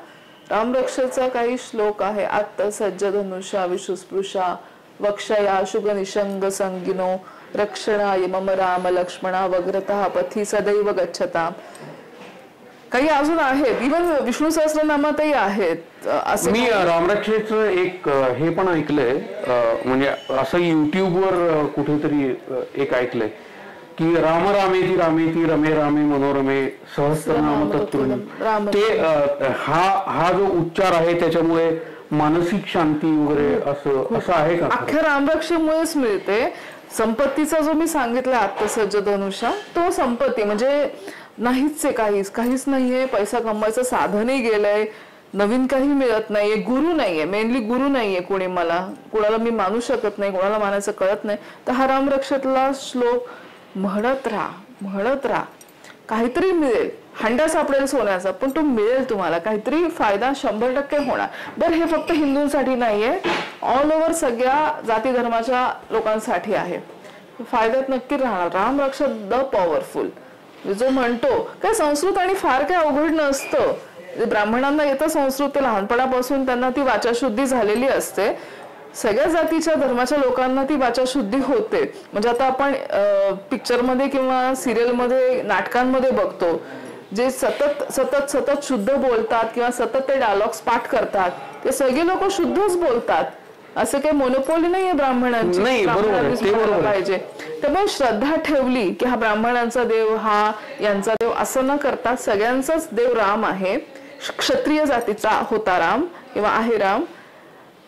S2: रामरक्षेचा काही श्लोक आहे. आत्त सज्ज धनुषा विशुस्पृशा वक्षया शुग निशंग संगिनो रक्षणाय मम राम लक्ष्मणा वग्रतः पथी सदैव गच्छताम. काही अजून आहेत, इव्हन विष्णू सहस्रनामातही आहेत असं.
S1: मी रामरक्षेचं एक हे पण ऐकलंय, म्हणजे असं युट्यूबवर कुठेतरी एक ऐकलंय की राम रामेती रामेती रमे रामे मनोरमे सहस्रनाम तत्तुल्यं. ते हा जो उच्चार आहे त्याच्यामुळे मानसिक शांती वगैरे असं आहे का?
S2: अख्ख्या रामरक्षेमुळेच मिळते. संपत्तीचा जो मी सांगितला आत्ता सज्ज धनुष्य, तो संपत्ती म्हणजे नाहीच आहे, काहीच नाहीये. पैसा कमवायचं साधनही गेलंय, नवीन काही मिळत नाहीये, गुरु नाहीये, मेनली गुरु नाहीये कोणी, कोणाला मी मानू शकत नाही, कोणाला मानायचं कळत नाही. तर हा रामरक्षेतला श्लोक म्हणत राहा, काहीतरी मिळेल. हंडा सापडेल सोन्याचा, पण तो मिळेल तुम्हाला, काहीतरी फायदा 100% होणार. बरं, हे फक्त हिंदूंसाठी नाहीये, ऑल ओव्हर सगळ्या जाती धर्माच्या लोकांसाठी आहे. फायद्यात नक्की राहणार. रामरक्षा द पॉवरफुल जो म्हणतो, काय संस्कृत आणि फार काय अवघड नसतं. ब्राह्मणांना येतं संस्कृत, ते लहानपणापासून त्यांना ती वाचाशुद्धी झालेली असते. सगळ्या जातीच्या धर्माच्या लोकांना ती वाचाशुद्धी होते. म्हणजे आता आपण पिक्चरमध्ये किंवा सिरियलमध्ये, नाटकांमध्ये बघतो, जे सतत शुद्ध बोलतात किंवा सतत ते डायलॉग्स पाठ करतात, ते सगळे लोक शुद्धच बोलतात. असं काही मोनोपोली नाहीये ब्राह्मणांची, पाहिजे. त्यामुळे श्रद्धा ठेवली की हा ब्राह्मणांचा देव, हा यांचा देव, असं न करता सगळ्यांचाच देव राम आहे. क्षत्रिय जातीचा होता राम किंवा आहे राम.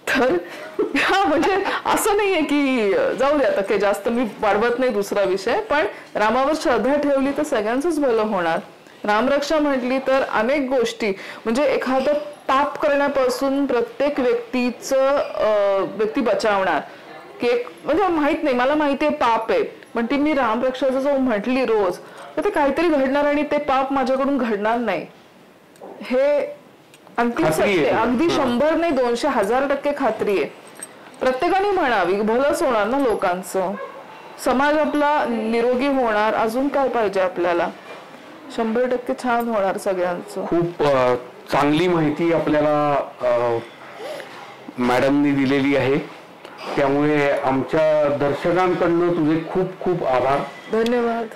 S2: तर म्हणजे असं नाहीये की जाऊ दे आता, काही जास्त मी वाढवत नाही दुसरा विषय, पण रामावर श्रद्धा ठेवली तर सगळ्यांचंच भलं होणार. रामरक्षा म्हटली तर अनेक गोष्टी, म्हणजे एखादं पाप करण्यापासून प्रत्येक व्यक्ती बचावणार. की म्हणजे माहित नाही, मला माहितीये पाप आहे, पण ती मी रामरक्षाचं जो म्हटली रोज, तर ते काहीतरी घडणार आणि ते पाप माझ्याकडून घडणार नाही, हे अंतिम सत्य. अगदी 100 नाही, 200, 1000% खात्री आहे. प्रत्येकाने म्हणावी, भलंच होणार ना लोकांचं, समाज आपला निरोगी होणार, अजून काय पाहिजे आपल्याला, 100% छान होणार सगळ्यांचं.
S1: खूप चांगली माहिती आपल्याला मॅडमनी दिलेली आहे, त्यामुळे आमच्या दर्शकांकडनं तुझे खूप खूप आभार.
S2: धन्यवाद.